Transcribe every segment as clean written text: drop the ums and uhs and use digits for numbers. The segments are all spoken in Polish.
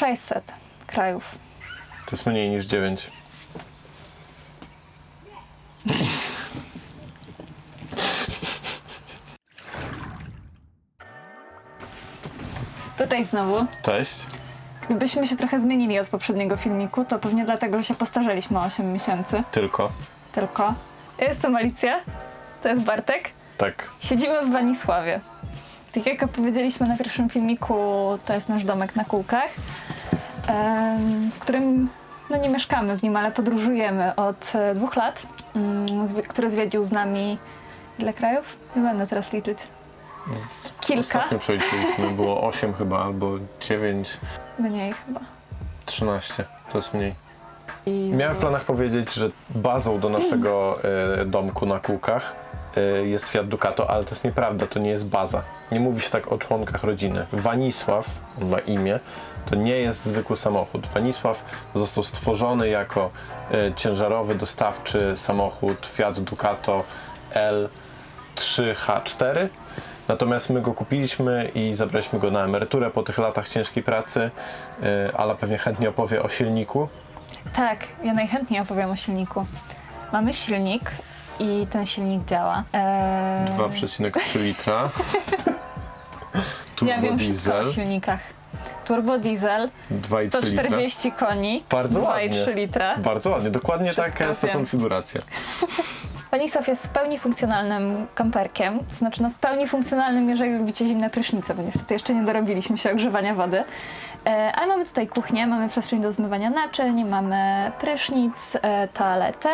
600 krajów. To jest mniej niż 9. Tutaj znowu. Cześć. Gdybyśmy się trochę zmienili od poprzedniego filmiku, to pewnie dlatego, że się postarzeliśmy o 8 miesięcy. Tylko. Ja jestem Alicja, to jest Bartek. Tak. Siedzimy w Wanisławie. Tak jak opowiedzieliśmy na pierwszym filmiku, to jest nasz domek na kółkach, w którym no nie mieszkamy w nim, ale podróżujemy od 2 lat, który zwiedził z nami ile krajów? Nie będę teraz liczyć. Kilka. Ostatnio przeliczyliśmy, było 8 chyba, albo 9. Mniej chyba. 13, to jest mniej. I Miałem w planach powiedzieć, że bazą do naszego domku na kółkach jest Fiat Ducato, ale to jest nieprawda, to nie jest baza. Nie mówi się tak o członkach rodziny. Wanisław, on ma imię, to nie jest zwykły samochód. Wanisław został stworzony jako ciężarowy, dostawczy samochód Fiat Ducato L3H4. Natomiast my go kupiliśmy i zabraliśmy go na emeryturę po tych latach ciężkiej pracy. Ala pewnie chętnie opowie o silniku. Tak, ja najchętniej opowiem o silniku. Mamy silnik i ten silnik działa. 2,3 litra. Ja wiem wszystko o silnikach. Turbo diesel, 2,3 140 koni, Bardzo ładnie. 2,3 litra. Bardzo ładnie, dokładnie Wszystko taka jest ta wiem. konfiguracja. Wanisław jest w pełni funkcjonalnym kamperkiem, to znaczy no w pełni funkcjonalnym, jeżeli lubicie zimne prysznice, bo niestety jeszcze nie dorobiliśmy się ogrzewania wody. Ale mamy tutaj kuchnię, mamy przestrzeń do zmywania naczyń, mamy prysznic, toaletę.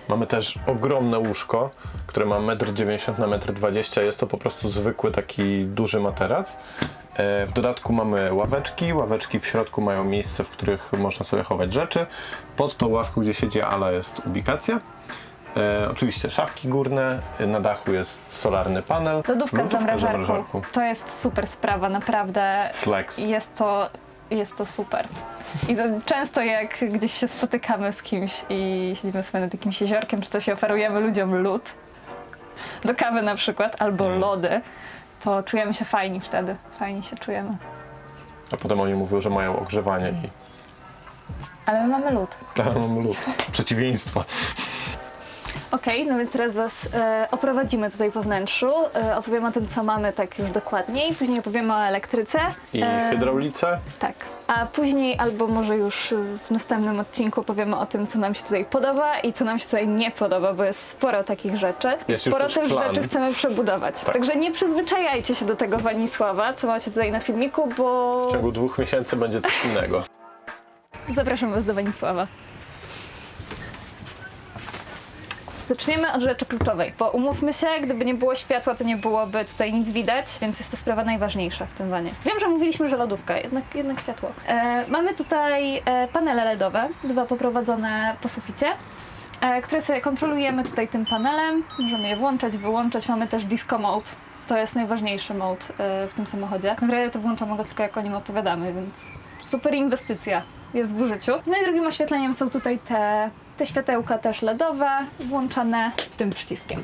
Mamy też ogromne łóżko, które ma 1,90 m na 1,20 m. Jest to po prostu zwykły taki duży materac. W dodatku mamy ławeczki. Ławeczki w środku mają miejsce, w których można sobie chować rzeczy. Pod tą ławką, gdzie siedzi Ala, jest ubikacja. Oczywiście szafki górne, na dachu jest solarny panel. Lodówka z zamrażarką. To jest super sprawa, naprawdę. Flex. Jest to super. I często jak gdzieś się spotykamy z kimś i siedzimy sobie nad jakimś jeziorkiem, czy coś i oferujemy ludziom lód, do kawy na przykład, albo lody, to czujemy się fajni wtedy. Fajnie się czujemy. A potem oni mówią, że mają ogrzewanie i... Ale my mamy lód. Ale mam lód. Przeciwieństwo. Okej, no więc teraz was oprowadzimy tutaj po wnętrzu. Opowiemy o tym, co mamy tak już dokładniej. Później opowiemy o elektryce. I hydraulice. Tak. A później, albo może już w następnym odcinku powiemy o tym, co nam się tutaj podoba i co nam się tutaj nie podoba, bo jest sporo takich rzeczy. Jest już Sporo też też plan. rzeczy chcemy przebudować. Tak. Także nie przyzwyczajajcie się do tego Wanisława, co macie tutaj na filmiku, bo W ciągu 2 miesięcy będzie coś innego. zapraszam was do Wanisława. Zaczniemy od rzeczy kluczowej, bo umówmy się, gdyby nie było światła, to nie byłoby tutaj nic widać, więc jest to sprawa najważniejsza w tym wanie. Wiem, że mówiliśmy, że lodówka, jednak światło. Mamy tutaj panele LEDowe, 2 poprowadzone po suficie, które sobie kontrolujemy tutaj tym panelem. Możemy je włączać, wyłączać. Mamy też disco mode. To jest najważniejszy mode w tym samochodzie. Naprawdę to włączamy go tylko jak o nim opowiadamy, więc super inwestycja jest w użyciu. No i drugim oświetleniem są tutaj te światełka też LEDowe, włączane tym przyciskiem.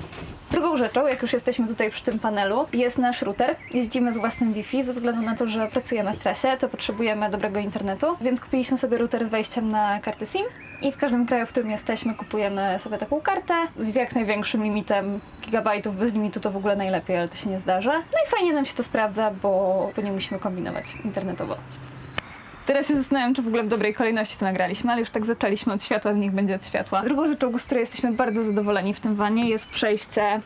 Drugą rzeczą, jak już jesteśmy tutaj przy tym panelu, jest nasz router. Jeździmy z własnym Wi-Fi, ze względu na to, że pracujemy w trasie, to potrzebujemy dobrego internetu, więc kupiliśmy sobie router z wejściem na kartę SIM i w każdym kraju, w którym jesteśmy, kupujemy sobie taką kartę z jak największym limitem gigabajtów. Bez limitu to w ogóle najlepiej, ale to się nie zdarza. No i fajnie nam się to sprawdza, bo nie musimy kombinować internetowo. Teraz się zastanawiam, czy w ogóle w dobrej kolejności to nagraliśmy, ale już tak zaczęliśmy od światła, niech będzie od światła. Drugą rzeczą, z której jesteśmy bardzo zadowoleni w tym wanie, jest przejście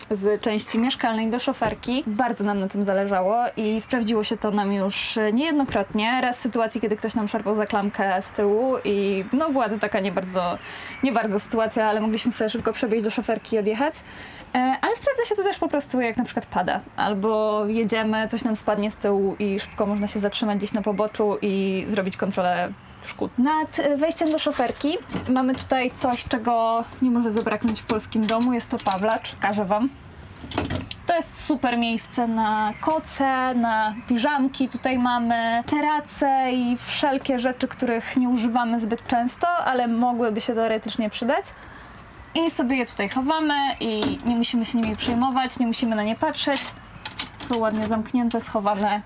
z części mieszkalnej do szoferki. Bardzo nam na tym zależało i sprawdziło się to nam już niejednokrotnie. Raz w sytuacji, kiedy ktoś nam szarpał za klamkę z tyłu i no była to taka nie bardzo sytuacja, ale mogliśmy sobie szybko przebiec do szoferki i odjechać. Ale sprawdza się to też po prostu, jak na przykład pada, albo jedziemy, coś nam spadnie z tyłu i szybko można się zatrzymać gdzieś na poboczu i zrobić kontrolę szkód. Nad wejściem do szoferki mamy tutaj coś, czego nie może zabraknąć w polskim domu. Jest to pawlacz, pokażę wam. To jest super miejsce na koce, na piżamki. Tutaj mamy teracę i wszelkie rzeczy, których nie używamy zbyt często, ale mogłyby się teoretycznie przydać. I sobie je tutaj chowamy i nie musimy się nimi przejmować, nie musimy na nie patrzeć. Są ładnie zamknięte, schowane.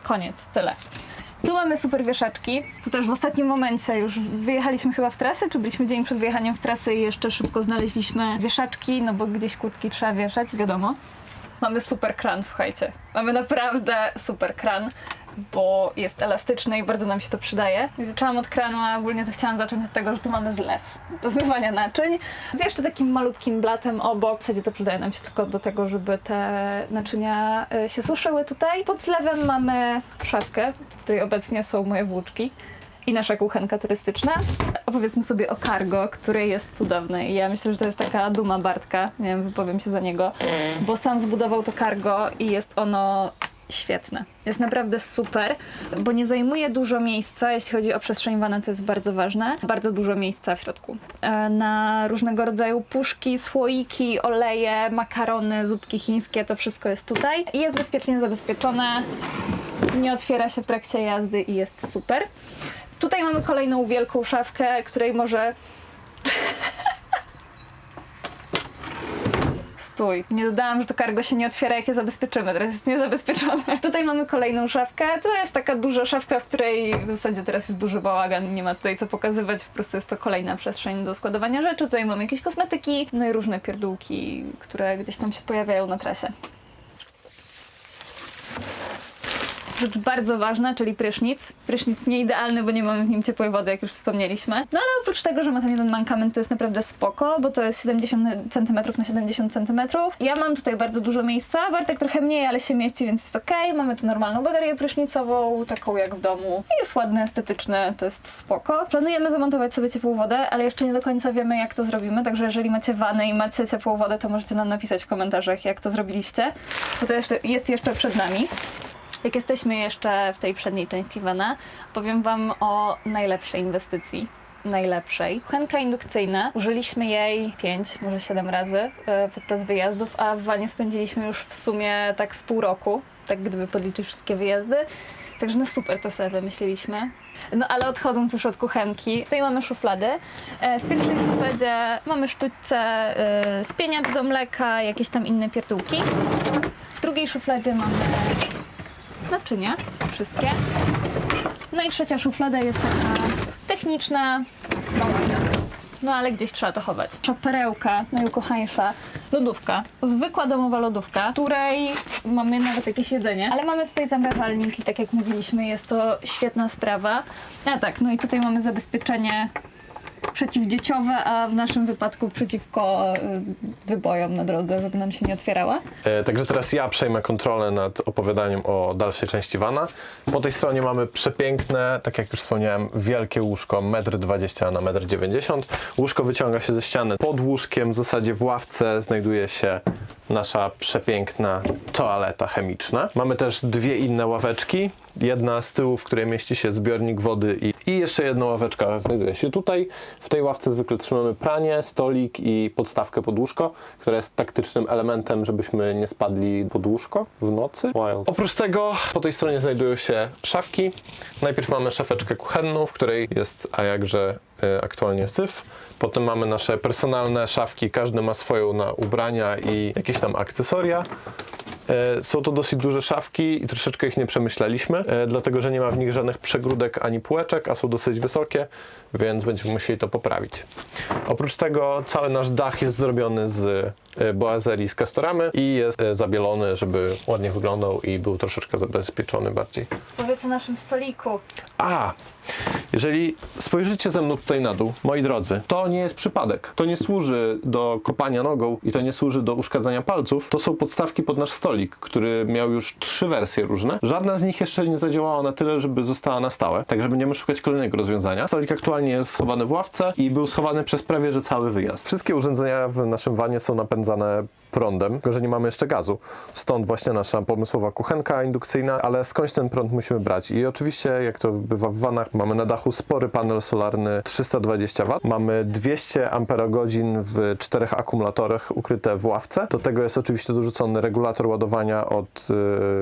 Koniec, tyle. Tu mamy super wieszaczki, co też w ostatnim momencie już wyjechaliśmy chyba w trasę, czy byliśmy dzień przed wyjechaniem w trasę i jeszcze szybko znaleźliśmy wieszaczki, no bo gdzieś kłódki trzeba wieszać, wiadomo. Mamy super kran, słuchajcie. Mamy naprawdę super kran, bo jest elastyczny i bardzo nam się to przydaje. I zaczęłam od kranu, a ogólnie to chciałam zacząć od tego, że tu mamy zlew do zmywania naczyń. Z jeszcze takim malutkim blatem obok. W zasadzie to przydaje nam się tylko do tego, żeby te naczynia się suszyły tutaj. Pod zlewem mamy szafkę, w której obecnie są moje włóczki. I nasza kuchenka turystyczna. Opowiedzmy sobie o cargo, które jest cudowne i ja myślę, że to jest taka duma Bartka, nie wiem, wypowiem się za niego, bo sam zbudował to cargo i jest ono świetne. Jest naprawdę super, bo nie zajmuje dużo miejsca, jeśli chodzi o przestrzeń wana, co jest bardzo ważne. Bardzo dużo miejsca w środku. Na różnego rodzaju puszki, słoiki, oleje, makarony, zupki chińskie, to wszystko jest tutaj. I jest bezpiecznie zabezpieczone, nie otwiera się w trakcie jazdy i jest super. Tutaj mamy kolejną wielką szafkę, której może... Stój. Nie dodałam, że to cargo się nie otwiera, jak je zabezpieczymy. Teraz jest niezabezpieczone. Tutaj mamy kolejną szafkę. To jest taka duża szafka, w której w zasadzie teraz jest duży bałagan. Nie ma tutaj co pokazywać. Po prostu jest to kolejna przestrzeń do składowania rzeczy. Tutaj mamy jakieś kosmetyki, no i różne pierdółki, które gdzieś tam się pojawiają na trasie. Rzecz bardzo ważna, czyli prysznic. Prysznic nie idealny, bo nie mamy w nim ciepłej wody, jak już wspomnieliśmy. No ale oprócz tego, że ma ten jeden mankament, to jest naprawdę spoko, bo to jest 70 cm na 70 cm. Ja mam tutaj bardzo dużo miejsca, Bartek trochę mniej, ale się mieści, więc jest okej. Mamy tu normalną baterię prysznicową, taką jak w domu. I jest ładne, estetyczne, to jest spoko. Planujemy zamontować sobie ciepłą wodę, ale jeszcze nie do końca wiemy, jak to zrobimy, także jeżeli macie wanę i macie ciepłą wodę, to możecie nam napisać w komentarzach, jak to zrobiliście, bo to jest jeszcze przed nami. Jak jesteśmy jeszcze w tej przedniej części vana, powiem wam o najlepszej inwestycji. Najlepszej. Kuchenka indukcyjna. Użyliśmy jej 5, może 7 razy podczas wyjazdów, a w vanie spędziliśmy już w sumie tak z pół roku, tak gdyby podliczyć wszystkie wyjazdy. Także no super to sobie wymyśliliśmy. No ale odchodząc już od kuchenki, tutaj mamy szuflady. W pierwszej szufladzie mamy sztućce z pieniacz do mleka, jakieś tam inne pierdółki. W drugiej szufladzie mamy naczynia, wszystkie. No i trzecia szuflada jest taka techniczna, mała, no ale gdzieś trzeba to chować. Nasza perełka, najukochańsza, lodówka. Zwykła domowa lodówka, w której mamy nawet jakieś jedzenie, ale mamy tutaj zamrażalnik i tak jak mówiliśmy, jest to świetna sprawa. A tak, no i tutaj mamy zabezpieczenie przeciwdzieciowe, a w naszym wypadku przeciwko wybojom na drodze, żeby nam się nie otwierała. Także teraz ja przejmę kontrolę nad opowiadaniem o dalszej części vana. Po tej stronie mamy przepiękne, tak jak już wspomniałem, wielkie łóżko 1,20 m na 1,90 m. Łóżko wyciąga się ze ściany. Pod łóżkiem, w zasadzie w ławce, znajduje się nasza przepiękna toaleta chemiczna. Mamy też dwie inne ławeczki. Jedna z tyłu, w której mieści się zbiornik wody i jeszcze jedna ławeczka znajduje się tutaj. W tej ławce zwykle trzymamy pranie, stolik i podstawkę pod łóżko, która jest taktycznym elementem, żebyśmy nie spadli pod łóżko w nocy. Oprócz tego po tej stronie znajdują się szafki. Najpierw mamy szafeczkę kuchenną, w której jest, a jakże aktualnie syf. Potem mamy nasze personalne szafki, każdy ma swoją na ubrania i jakieś tam akcesoria. Są to dosyć duże szafki i troszeczkę ich nie przemyśleliśmy, dlatego że nie ma w nich żadnych przegródek ani półeczek, a są dosyć wysokie, więc będziemy musieli to poprawić. Oprócz tego cały nasz dach jest zrobiony z boazerii z Castoramy i jest zabielony, żeby ładnie wyglądał i był troszeczkę zabezpieczony bardziej. Powiedz o naszym stoliku. Jeżeli spojrzycie ze mną tutaj na dół, moi drodzy, to nie jest przypadek. To nie służy do kopania nogą i to nie służy do uszkadzania palców. To są podstawki pod nasz stolik, który miał już 3 wersje różne. Żadna z nich jeszcze nie zadziałała na tyle, żeby została na stałe. Także będziemy szukać kolejnego rozwiązania. Stolik aktualnie jest schowany w ławce i był schowany przez prawie że cały wyjazd. Wszystkie urządzenia w naszym vanie są napędzane prądem, tylko że nie mamy jeszcze gazu. Stąd właśnie nasza pomysłowa kuchenka indukcyjna, ale skądś ten prąd musimy brać. I oczywiście, jak to bywa w vanach, mamy na dachu spory panel solarny 320 W. Mamy 200 Ah w 4 akumulatorach ukryte w ławce. Do tego jest oczywiście dorzucony regulator ładowania od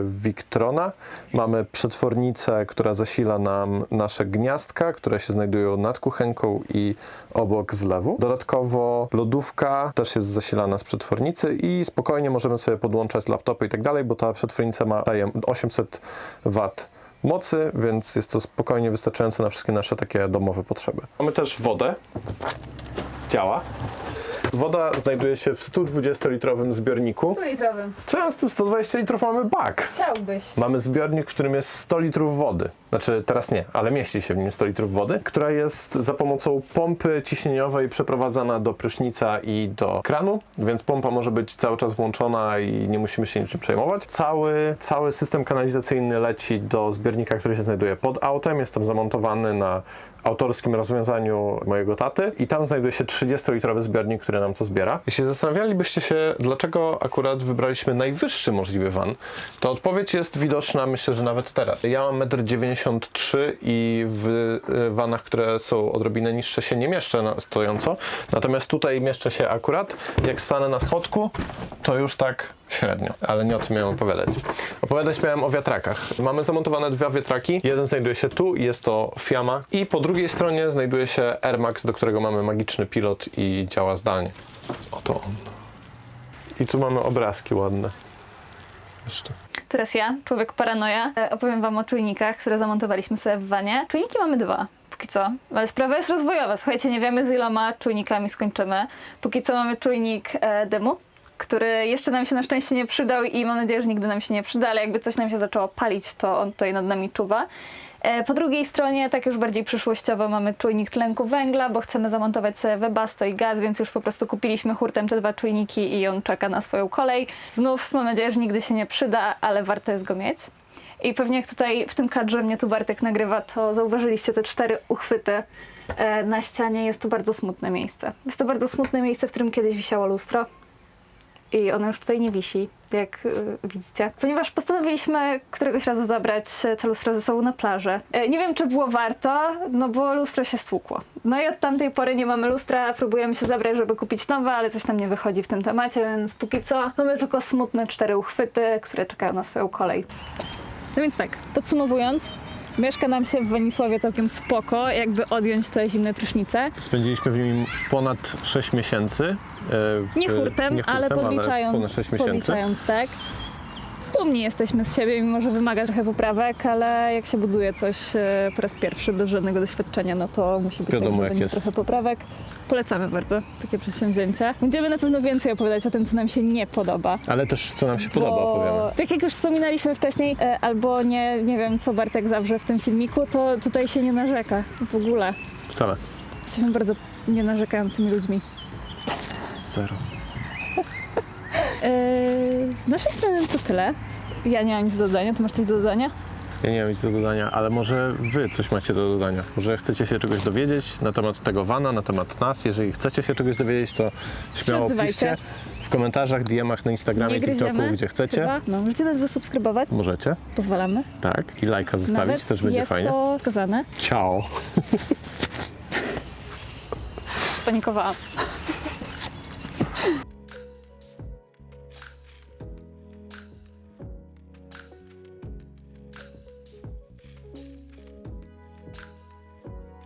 Victrona. Mamy przetwornicę, która zasila nam nasze gniazdka, które się znajdują nad kuchenką i obok zlewu. Dodatkowo lodówka też jest zasilana z przetwornicy i spokojnie możemy sobie podłączać laptopy i tak dalej, bo ta przetwornica daje 800 W mocy, więc jest to spokojnie wystarczające na wszystkie nasze takie domowe potrzeby. Mamy też wodę. Działa. Woda znajduje się w 120-litrowym zbiorniku. Litrowym. Co z tym 120 litrów mamy bak? Chciałbyś. Mamy zbiornik, w którym jest 100 litrów wody. Znaczy teraz nie, ale mieści się w nim 100 litrów wody, która jest za pomocą pompy ciśnieniowej przeprowadzana do prysznica i do kranu, więc pompa może być cały czas włączona i nie musimy się niczym przejmować. Cały system kanalizacyjny leci do zbiornika, który się znajduje pod autem. Jest tam zamontowany na autorskim rozwiązaniu mojego taty i tam znajduje się 30-litrowy zbiornik, który nam to zbiera. Jeśli zastanawialibyście się, dlaczego akurat wybraliśmy najwyższy możliwy van, to odpowiedź jest widoczna, myślę, że nawet teraz. Ja mam 1,93 m i w vanach, które są odrobinę niższe, się nie mieszczę stojąco, natomiast tutaj mieszczę się akurat. Jak stanę na schodku, to już tak średnio, ale nie o tym miałem opowiadać. Opowiadać miałem o wiatrakach. Mamy zamontowane 2 wiatraki. Jeden znajduje się tu i jest to Fiamma. I po drugiej stronie znajduje się Air Max, do którego mamy magiczny pilot i działa zdalnie. Oto on. I tu mamy obrazki ładne. Jeszcze. Teraz ja, człowiek paranoja, opowiem wam o czujnikach, które zamontowaliśmy sobie w wanie. Czujniki mamy 2. Póki co, ale sprawa jest rozwojowa. Słuchajcie, nie wiemy, z iloma czujnikami skończymy. Póki co mamy czujnik dymu, który jeszcze nam się na szczęście nie przydał i mam nadzieję, że nigdy nam się nie przyda, ale jakby coś nam się zaczęło palić, to on tutaj nad nami czuwa. Po drugiej stronie, tak już bardziej przyszłościowo, mamy czujnik tlenku węgla, bo chcemy zamontować sobie webasto i gaz, więc już po prostu kupiliśmy hurtem te 2 czujniki i on czeka na swoją kolej. Znów mam nadzieję, że nigdy się nie przyda, ale warto jest go mieć. I pewnie jak tutaj w tym kadrze mnie tu Bartek nagrywa, to zauważyliście te 4 uchwyty na ścianie. Jest to bardzo smutne miejsce. Jest to bardzo smutne miejsce, w którym kiedyś wisiało lustro. I ono już tutaj nie wisi, jak widzicie. Ponieważ postanowiliśmy któregoś razu zabrać te lustro ze sobą na plażę. Nie wiem, czy było warto, no bo lustro się stłukło. No i od tamtej pory nie mamy lustra, próbujemy się zabrać, żeby kupić nowe, ale coś nam nie wychodzi w tym temacie, więc póki co mamy tylko smutne 4 uchwyty, które czekają na swoją kolej. No więc tak, podsumowując, mieszka nam się w Wenisławie całkiem spoko, jakby odjąć te zimne prysznice. Spędziliśmy w nim ponad 6 miesięcy. Nie hurtem, ale podliczając, tak. Dumni jesteśmy z siebie, mimo że wymaga trochę poprawek, ale jak się buduje coś po raz pierwszy, bez żadnego doświadczenia, no to musi być wiadomo, tak, jak będzie jest. trochę poprawek. Polecamy bardzo takie przedsięwzięcie. Będziemy na pewno więcej opowiadać o tym, co nam się nie podoba. Ale też co nam się podoba, opowiemy. Tak jak już wspominaliśmy wcześniej, albo nie wiem, co Bartek zawrze w tym filmiku, to tutaj się nie narzeka w ogóle. Wcale. Jesteśmy bardzo nienarzekającymi ludźmi. Zero. Z naszej strony to tyle. Ja nie mam nic do dodania. Ty masz coś do dodania? Ja nie mam nic do dodania, ale może wy coś macie do dodania. Może chcecie się czegoś dowiedzieć na temat tego vana, na temat nas. Jeżeli chcecie się czegoś dowiedzieć, to śmiało piszcie w komentarzach, DM-ach na Instagramie, TikToku, gdzie chcecie. Chyba. No, możecie nas zasubskrybować. Możecie. Pozwalamy. Tak. I lajka zostawić, Nawet też będzie jest fajnie. to wskazane. Ciao. Spanikowałam.